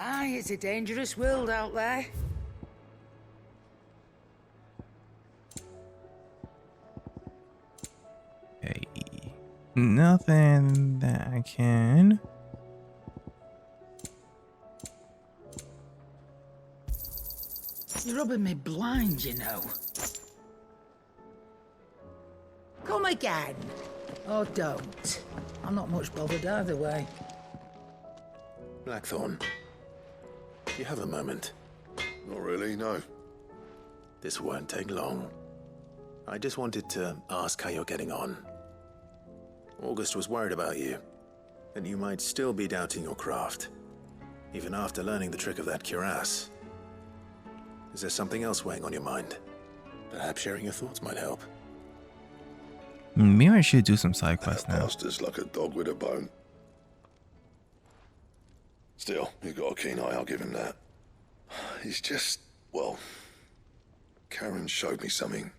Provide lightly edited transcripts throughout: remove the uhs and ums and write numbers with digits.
Aye, it's a dangerous world out there. Okay. Nothing that I can. You're rubbing me blind, you know. Come again. Or don't. I'm not much bothered either way. Blackthorn, do you have a moment? Not really, no. This won't take long. I just wanted to ask how you're getting on. August was worried about you, that you might still be doubting your craft, even after learning the trick of that cuirass. Is there something else weighing on your mind? Perhaps sharing your thoughts might help. Maybe I should do some side quests That now. bastard's like a dog with a bone. Still, you've got a keen eye, I'll give him that. He's just, well, Karen showed me something.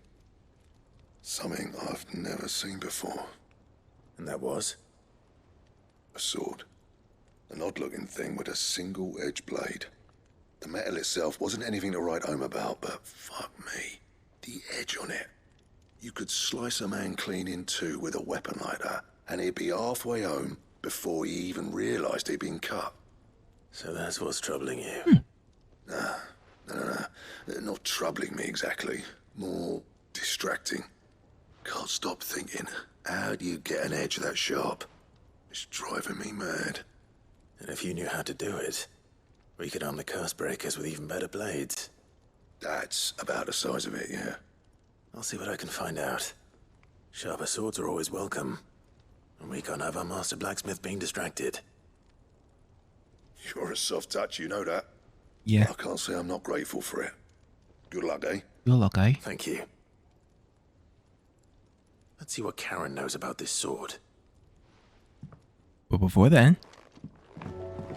Something I've never seen before. And that was? A sword. An odd-looking thing with a single-edged blade. The metal itself wasn't anything to write home about, but fuck me. The edge on it. You could slice a man clean in two with a weapon like that, and he'd be halfway home before he even realised he'd been cut. So that's what's troubling you. No. Not troubling me exactly. More distracting. Can't stop thinking, how do you get an edge that sharp? It's driving me mad. And if you knew how to do it, we could arm the curse breakers with even better blades. That's about the size of it, yeah. I'll see what I can find out. Sharper swords are always welcome. And we can't have our master blacksmith being distracted. You're a soft touch, you know that. Yeah. I can't say I'm not grateful for it. Good luck, eh? You're okay. Thank you. Let's see what Karen knows about this sword. But before then,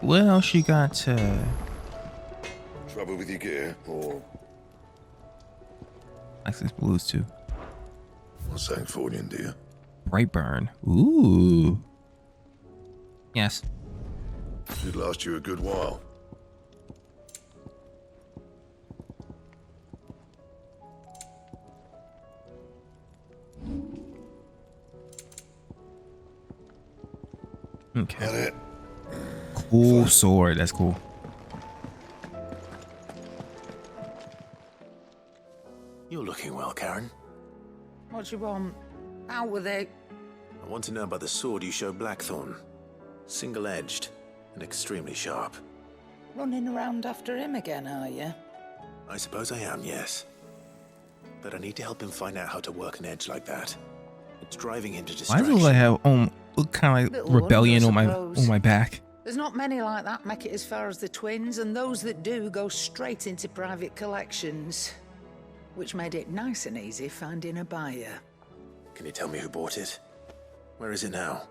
what else you got? Trouble with your gear, or Access Blues too. what's that for you, dear? Brightburn. Ooh. Yes. Should last you a good while. Okay. Got it? Cool sword. That's cool. You're looking well, Karen. What you want? Out with it. I want to know about the sword you showed Blackthorn. Single-edged and extremely sharp. Running around after him again, are you? I suppose I am, yes. But I need to help him find out how to work an edge like that. It's driving him to Why distraction. do I have kind of like Little rebellion wonder, I on suppose. my back? There's not many like that make it as far as the twins, and those that do go straight into private collections. Which made it nice and easy finding a buyer. Can you tell me who bought it? Where is it now?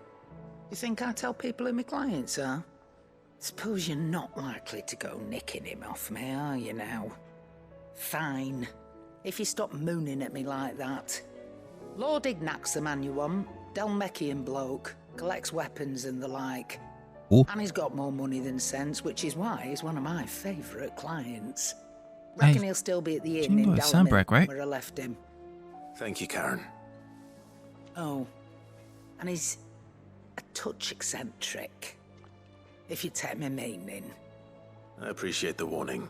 You think I tell people who my clients are? Suppose you're not likely to go nicking him off me, are you now? Fine. If you stop mooning at me like that. Lord Ignac's the man you want. Dalmekian bloke. Collects weapons and the like. Ooh. And he's got more money than sense, which is why he's one of my favourite clients. Reckon he'll still be at the inn in Jingo Sunbreak, Dalmil, right? where I left him. Thank you, Karen. Oh, and he's a touch eccentric, if you take my meaning. I appreciate the warning.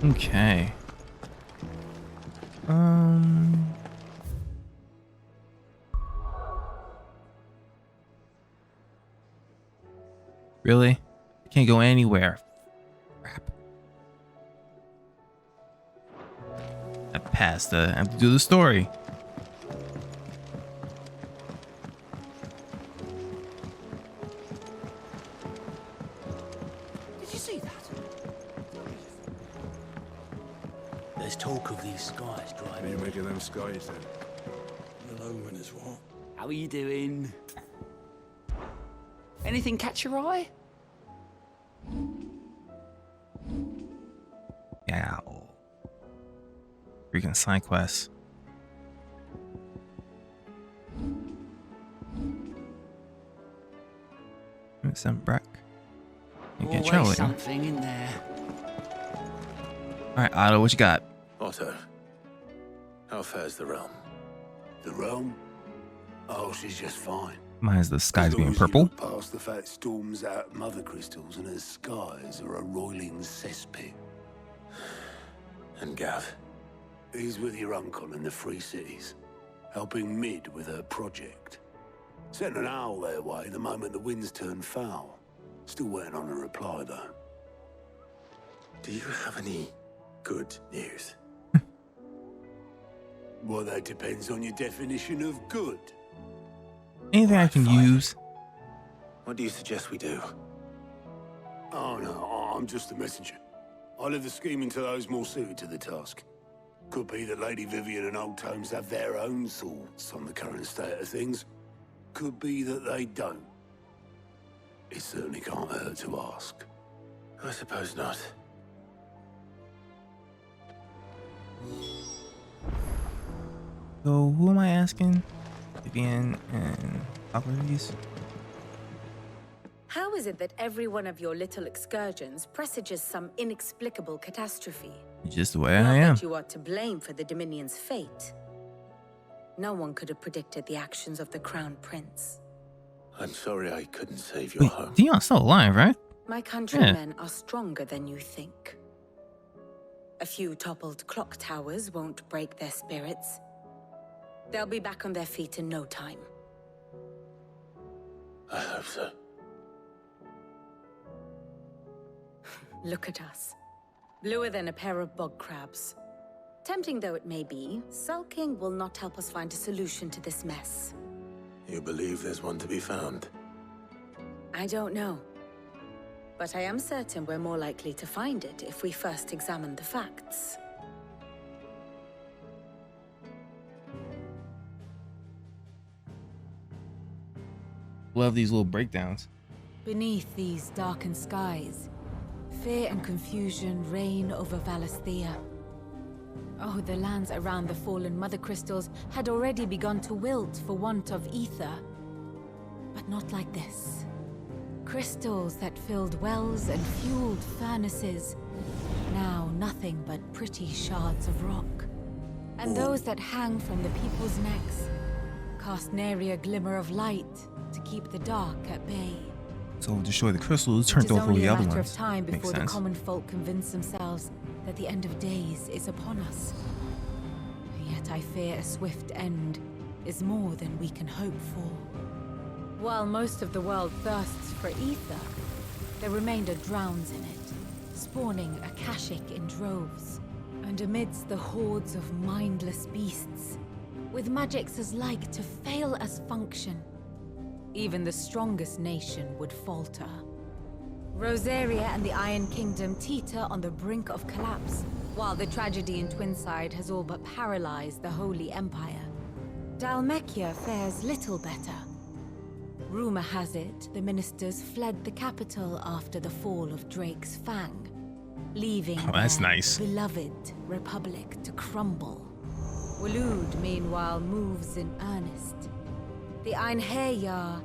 Okay. Really? Can't go anywhere. Crap. I passed. I have to do the story. Did you see that? There's talk of these skies What do you driving. make of them skies then? The omen is what? How are you doing? Anything catch your eye? Yeah. Freaking side quests. Some Brack. You can't Always travel it. something in there. Alright, Otto, what you got? Otto, how fares the realm? The realm? Oh, she's just fine. Mine's the skies As long being as you purple. look past the fat storms out mother crystals and her skies are a roiling cesspit. And Gav? He's with your uncle in the Free Cities, helping Mid with her project. Sent an owl their way the moment the winds turned foul. Still waiting on a reply, though. Do you have any good news? Well, that depends on your definition of good. Anything I can Fine. use? What do you suggest we do? Oh, no, I'm just a messenger. I leave the scheming to those more suited to the task. Could be that Lady Vivian and Old Tomes have their own thoughts on the current state of things. Could be that they don't. It certainly can't hurt to ask. I suppose not. So who am I asking? Vivian and Socrates? How is it that every one of your little excursions presages some inexplicable catastrophe? Just the way Not I am. that you are to blame for the Dominion's fate. No one could have predicted the actions of the Crown Prince. I'm sorry I couldn't save your Wait, home. Dion's still alive, right? My countrymen are stronger than you think. A few toppled clock towers won't break their spirits. They'll be back on their feet in no time. I hope so. Look at us. Bluer than a pair of bog crabs. Tempting though it may be, sulking will not help us find a solution to this mess. You believe there's one to be found? I don't know. But I am certain we're more likely to find it if we first examine the facts. Love these little breakdowns. Beneath these darkened skies, fear and confusion reign over Valisthea. Oh, the lands around the fallen mother crystals had already begun to wilt for want of ether. But not like this. Crystals that filled wells and fueled furnaces. Now nothing but pretty shards of rock. And those that hang from the people's necks cast nary a glimmer of light to keep the dark at bay. So destroy the crystals, It turned is off all only the a other matter ones. of time Makes before the sense. common folk convince themselves that the end of days is upon us. Yet I fear a swift end is more than we can hope for. While most of the world thirsts for ether, the remainder drowns in it, spawning Akashic in droves. And amidst the hordes of mindless beasts, with magics as like to fail as function, even the strongest nation would falter. Rosaria and the Iron Kingdom teeter on the brink of collapse, while the tragedy in Twinside has all but paralyzed the Holy Empire. Dalmekia fares little better. Rumor has it the ministers fled the capital after the fall of Drake's Fang, leaving that's their nice. beloved republic to crumble. Waloed, meanwhile, moves in earnest. The Einherjar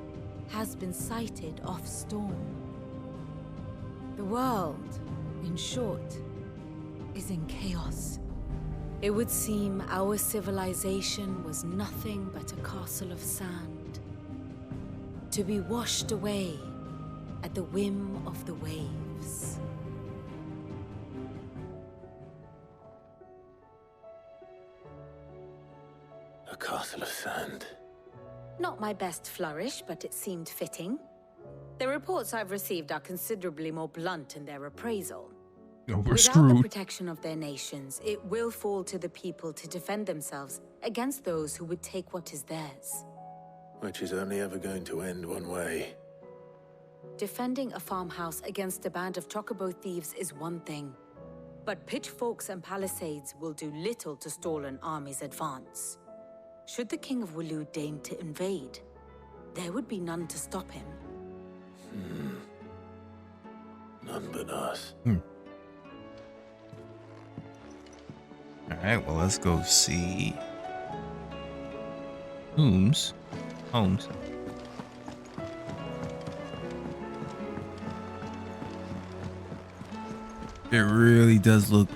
has been sighted off-storm. The world, in short, is in chaos. It would seem our civilization was nothing but a castle of sand, to be washed away at the whim of the waves. A castle of sand. Not my best flourish, but it seemed fitting. The reports I've received are considerably more blunt in their appraisal. Oh, we're Without the screwed. protection of their nations, it will fall to the people to defend themselves against those who would take what is theirs. Which is only ever going to end one way. Defending a farmhouse against a band of chocobo thieves is one thing, but pitchforks and palisades will do little to stall an army's advance. Should the King of Waloed deign to invade, there would be none to stop him. None but us. Alright, well, let's go see Holmes. It really does look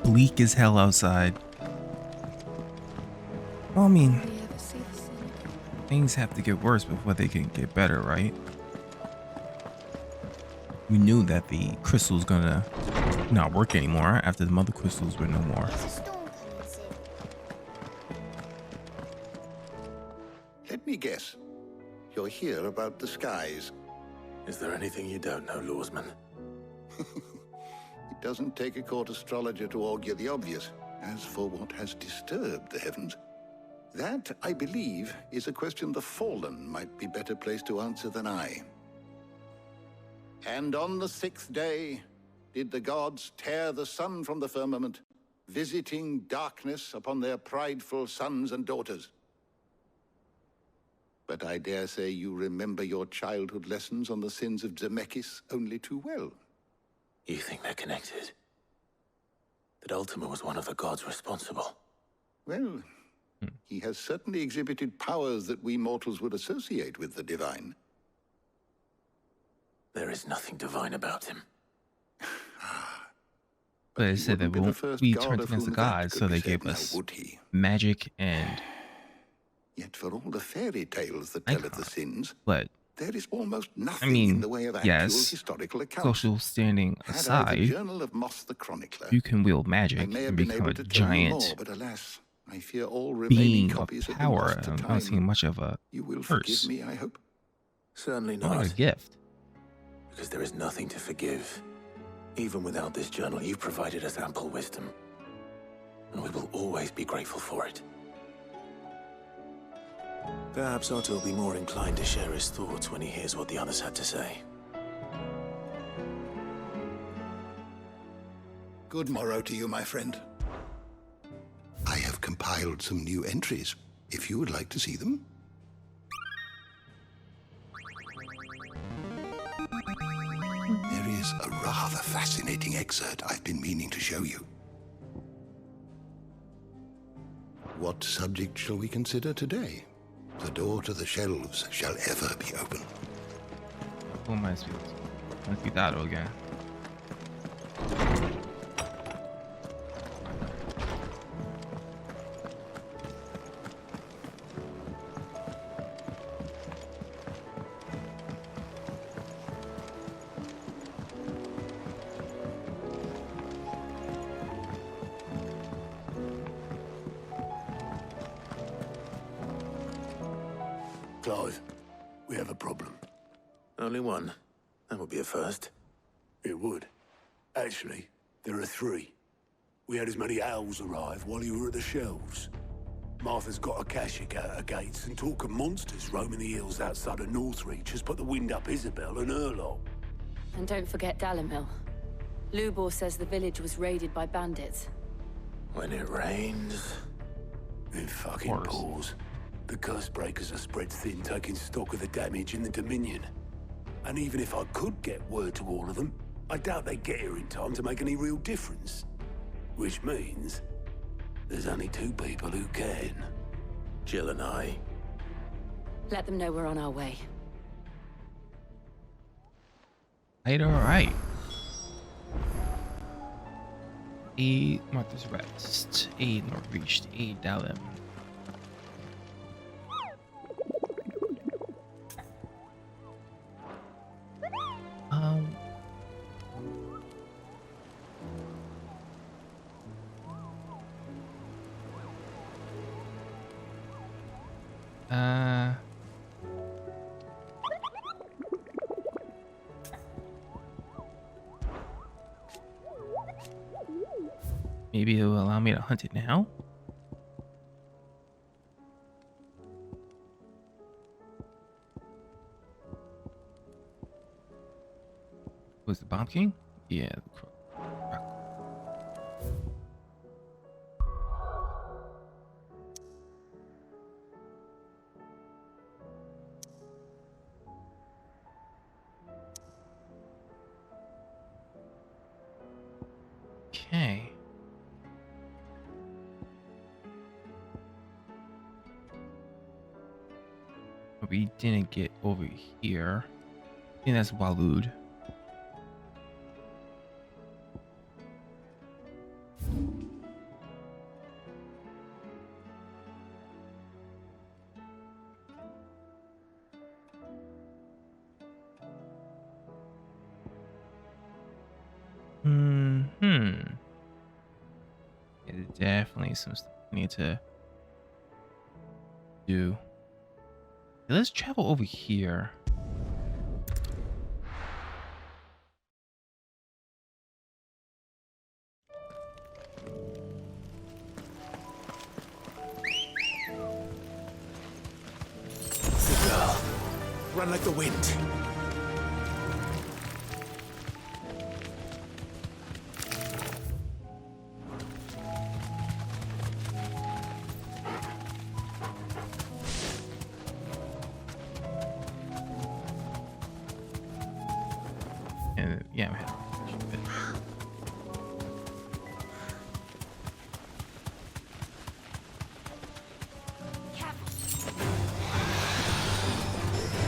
bleak as hell outside. Well, I mean, things have to get worse before they can get better, right? We knew that the crystal's gonna not work anymore after the mother crystals were no more. Let me guess. You're here about the skies. Is there anything you don't know, Lawsman? It doesn't take a court astrologer to augur the obvious. As for what has disturbed the heavens, that, I believe, is a question the Fallen might be better placed to answer than I. And on the 6th day did the gods tear the sun from the firmament, visiting darkness upon their prideful sons and daughters. But I dare say you remember your childhood lessons on the sins of Zemeckis only too well. You think they're connected? That Ultima was one of the gods responsible? Well, he has certainly exhibited powers that we mortals would associate with the divine. There is nothing divine about him. But it said that we won't be turned against the gods, so they gave us magic and. Yet for all the fairy tales that tell of the sins, but there is almost nothing in the way of actual historical accounts. Social standing aside, Journal of Moss the Chronicler, you can wield magic and become a giant but alas, I fear all being of copies power. I'm not seeing much of a You will curse. forgive me, I hope. Certainly Not not. a gift. Because there is nothing to forgive. Even without this journal, you've provided us ample wisdom. And we will always be grateful for it. Perhaps Otto will be more inclined to share his thoughts when he hears what the others had to say. Good morrow to you, my friend. I have compiled some new entries, if you would like to see them. There is a rather fascinating excerpt I've been meaning to show you. What subject shall we consider today? The door to the shelves shall ever be open. Who am I speaking to? Let's be that again. Clive, we have a problem. Only one. That would be a first. It would. Actually, there are 3. We had as many owls arrive while you were at the shelves. Martha's got a Kashik out her gates, and talk of monsters roaming the hills outside of Northreach has put the wind up Isabel and her lot. And don't forget Dalimil. Lubor says the village was raided by bandits. When it rains... It fucking pours. The curse breakers are spread thin, taking stock of the damage in the Dominion. And even if I could get word to all of them, I doubt they'd get here in time to make any real difference. Which means there's only 2 people who can. Jill and I. Let them know we're on our way. Alright. A Martha's Rest. A Northreach. A Dalim. Maybe it will allow me to hunt it now. Was the Bomb King? Yeah. Okay. We didn't get over here. I think that's Walud. definitely some stuff I need to do. Let's travel over here. Good girl. Run like the wind. And yeah, man.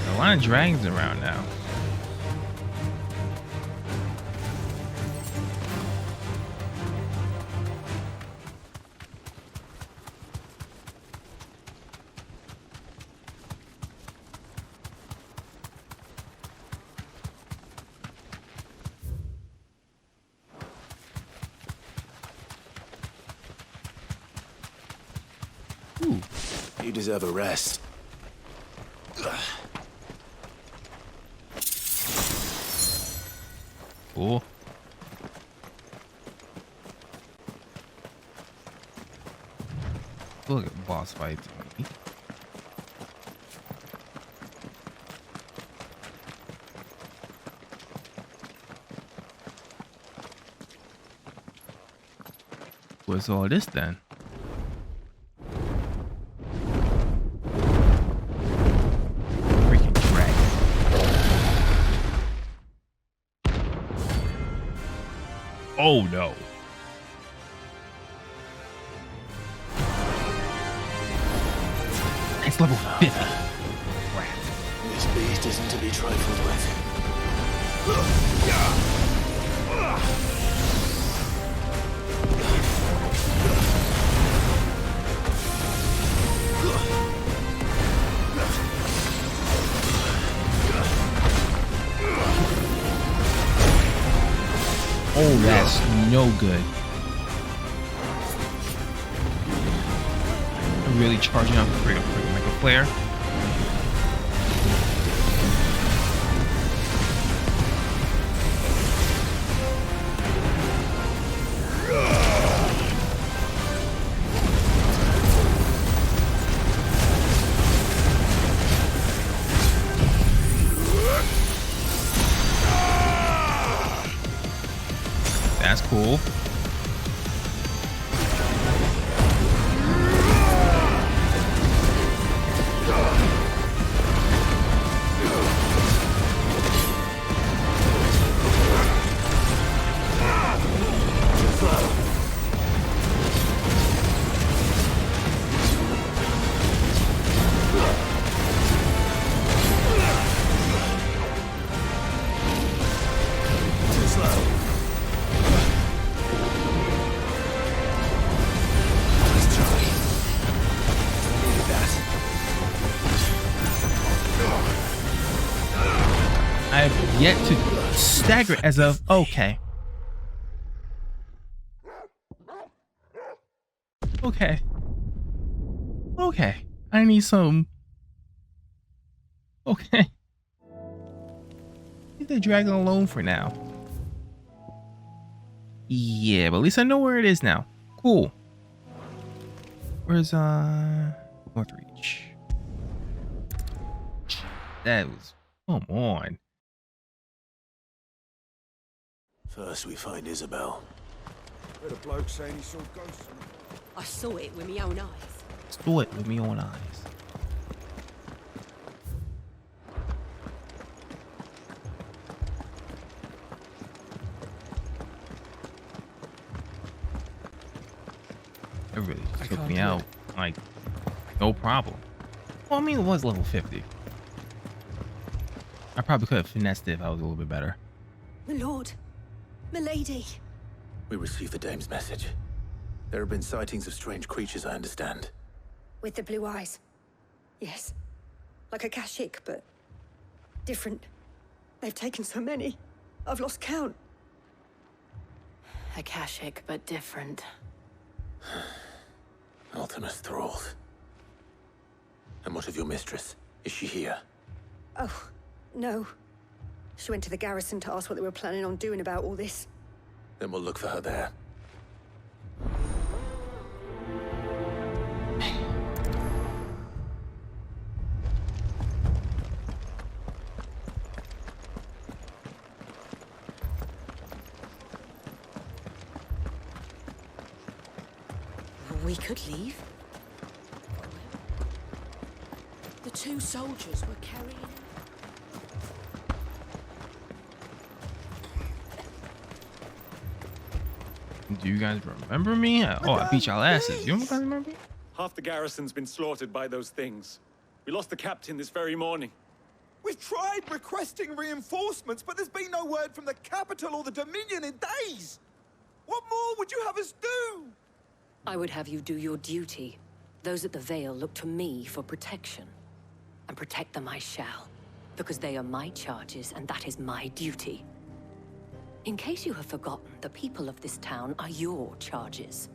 A lot of dragons around now. Ooh. You deserve a rest. Cool. Look at boss fight. What's all this then? Freaking dragon. Oh no. It's level 50. Crap. This beast isn't to be trifled with. Oh, that's no good. I'm really charging up for like a flare. That's cool. I've yet to stagger as of okay. Okay. Okay. I need some. Okay. Leave the dragon alone for now. Yeah, but at least I know where it is now. Cool. Where's North Reach? That was, come on. First we find Isabel. Heard a bloke saying he saw ghosts. I saw it with my own eyes. Saw it with my own eyes. It really took me out, like, no problem. Well, I mean, it was level 50. I probably could have finessed it if I was a little bit better. My lord, my lady. We received the dame's message. There have been sightings of strange creatures, I understand. With the blue eyes. Yes. Like a Kashik, but different. They've taken so many. I've lost count. Akashic, but different. Ultimus thralls. And what of your mistress? Is she here? Oh, no. She went to the garrison to ask what they were planning on doing about all this. Then we'll look for her there. We could leave. The two soldiers were carrying... Do you guys remember me? Oh, I beat y'all asses. You don't remember me? Half the garrison's been slaughtered by those things. We lost the captain this very morning. We've tried requesting reinforcements, but there's been no word from the capital or the Dominion in days. What more would you have us do? I would have you do your duty. Those at the Vale look to me for protection. And protect them I shall. Because they are my charges, and that is my duty. In case you have forgotten, the people of this town are your charges.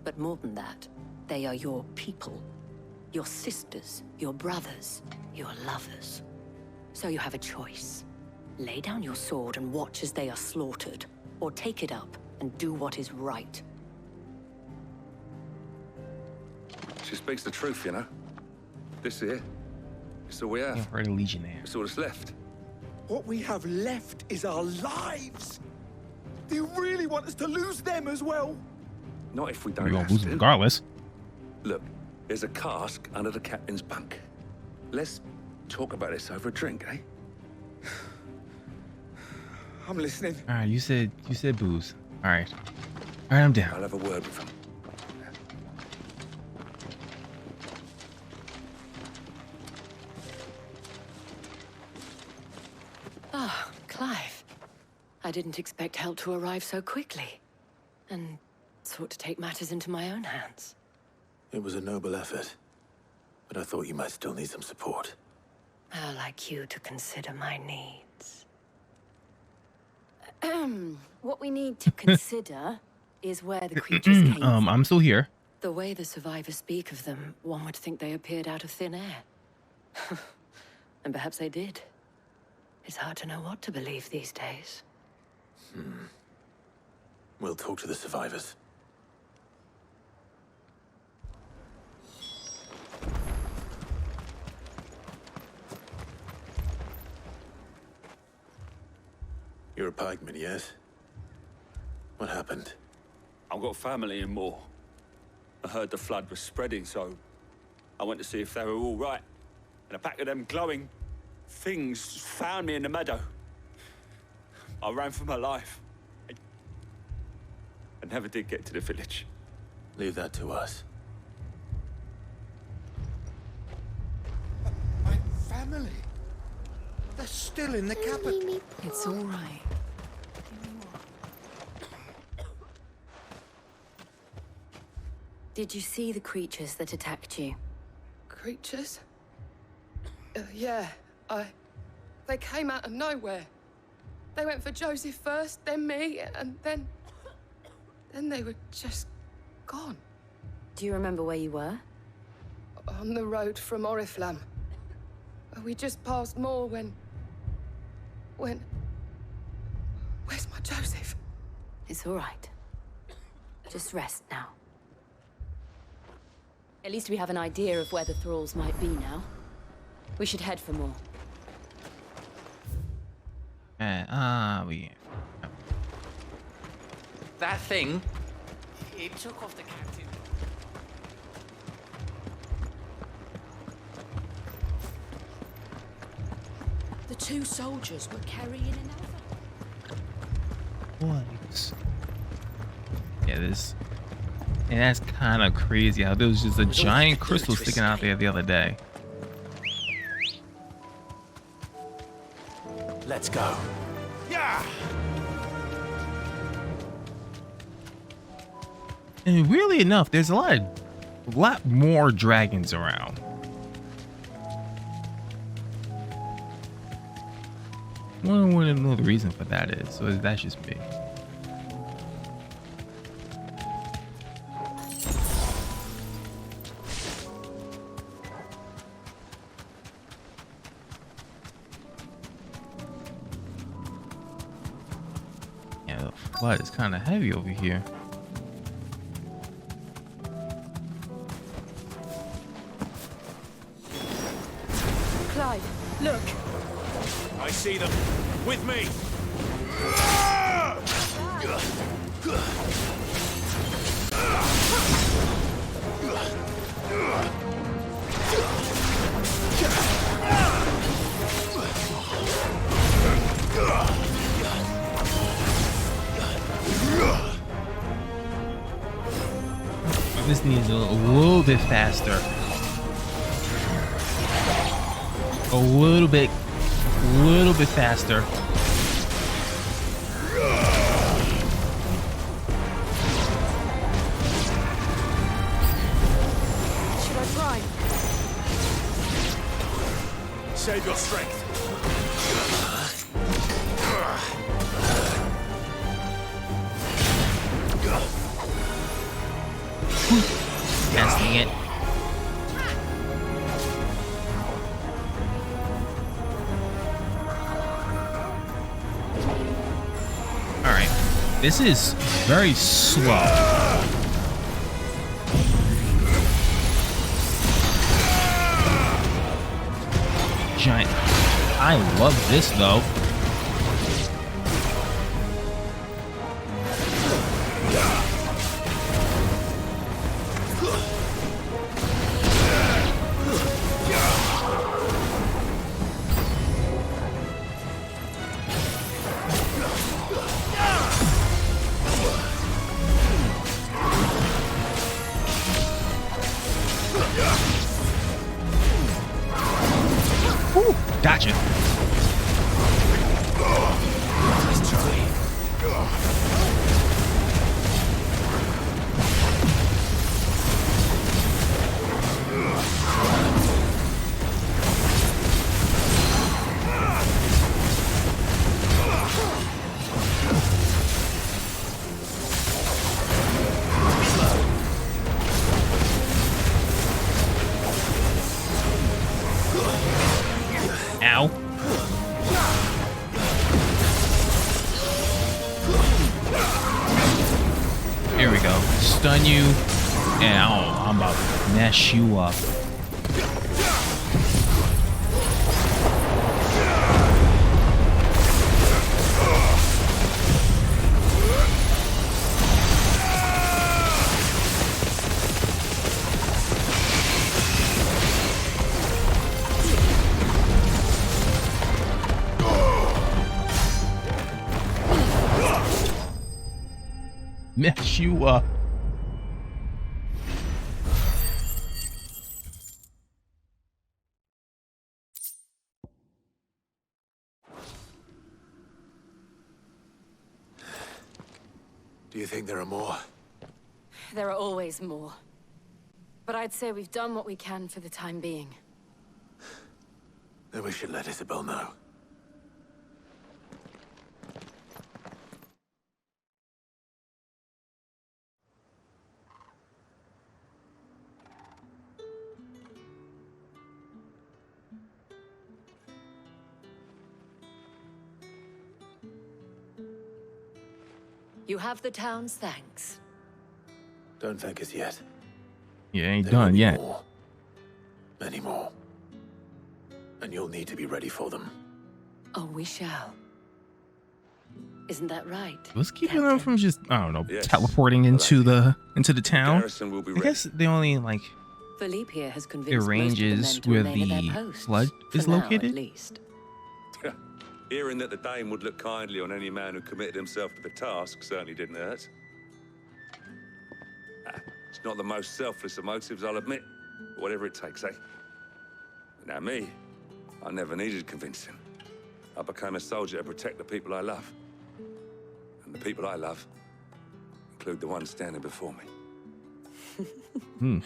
But more than that, they are your people. Your sisters, your brothers, your lovers. So you have a choice. Lay down your sword and watch as they are slaughtered. Or take it up and do what is right. She speaks the truth, you know. This here, it's all we have. Yeah, for the Legionnaire. It's all that's left. What we have left is our lives. Do you really want us to lose them as well? Not if we We're don't gonna have lose to. them regardless. Look, there's a cask under the captain's bunk. Let's talk about this over a drink, eh? I'm listening. All right, you said booze. All right, I'm down. I'll have a word with him. Ah, Clive. I didn't expect help to arrive so quickly. And sought to take matters into my own hands. It was a noble effort, but I thought you might still need some support. I'd like you to consider my needs. What we need to consider is where the creatures came from. I'm still here. The way the survivors speak of them, one would think they appeared out of thin air. And perhaps they did. It's hard to know what to believe these days. We'll talk to the survivors. You're a pikeman, yes? What happened? I've got family in Moor. I heard the flood was spreading, so I went to see if they were all right. And a pack of them glowing things found me in the meadow. I ran for my life. I never did get to the village. Leave that to us. My family. They're still in the capital. It's all right. Did you see the creatures that attacked you? Creatures? Yeah, they came out of nowhere. They went for Joseph first, then me, and then they were just gone. Do you remember where you were? On the road from Oriflamme. We just passed Moor when... Where's my Joseph? It's all right. Just rest now. At least we have an idea of where the thralls might be now. We should head for more. That thing, it took off the captain. The two soldiers were carrying an elephant. What? Yeah, this. And that's kind of crazy how there was just a giant crystal sticking out there the other day. Let's go. Yeah. And weirdly enough, there's a lot more dragons around. I want to know what the reason for that is. So that's just me. Yeah, the flood is kind of heavy over here. Clyde, look. I see them. With me. This needs a little bit faster. A little bit faster. Should I try? Save your strength. Testing it. Alright. This is very slow. Giant. I love this though. Gotcha. Ow. Here we go. Stun you. And oh, I'm about to mess you up. Mess you up. Do you think there are more? There are always more. But I'd say we've done what we can for the time being. Then we should let Isabel know. You have the town's thanks. Don't thank us yet. You ain't There done will be yet. more. Many more. And you'll need to be ready for them. Oh, we shall. Isn't that right? What's keeping them from just, I don't know, Yes. teleporting into the town? Garrison will be I ready. guess the only like Philippe here has the convinced ranges most of the where men to remain at the their posts, flood for is now, located. at least. Hearing that the Dame would look kindly on any man who committed himself to the task certainly didn't hurt. It's not the most selfless of motives, I'll admit. But whatever it takes, eh? Now me, I never needed convincing. I became a soldier to protect the people I love. And the people I love include the ones standing before me.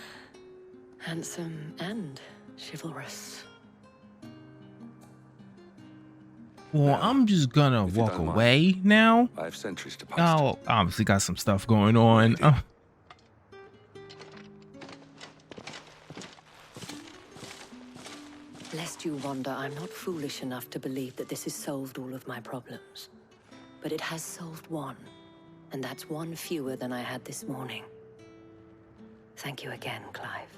Handsome and chivalrous. Well, I'm just gonna if you walk don't mind, away now. I have sentries to post. Oh, obviously got some stuff going on. Lest you wonder, I'm not foolish enough to believe that this has solved all of my problems. but it has solved one. And that's one fewer than I had this morning. Thank you again, Clive.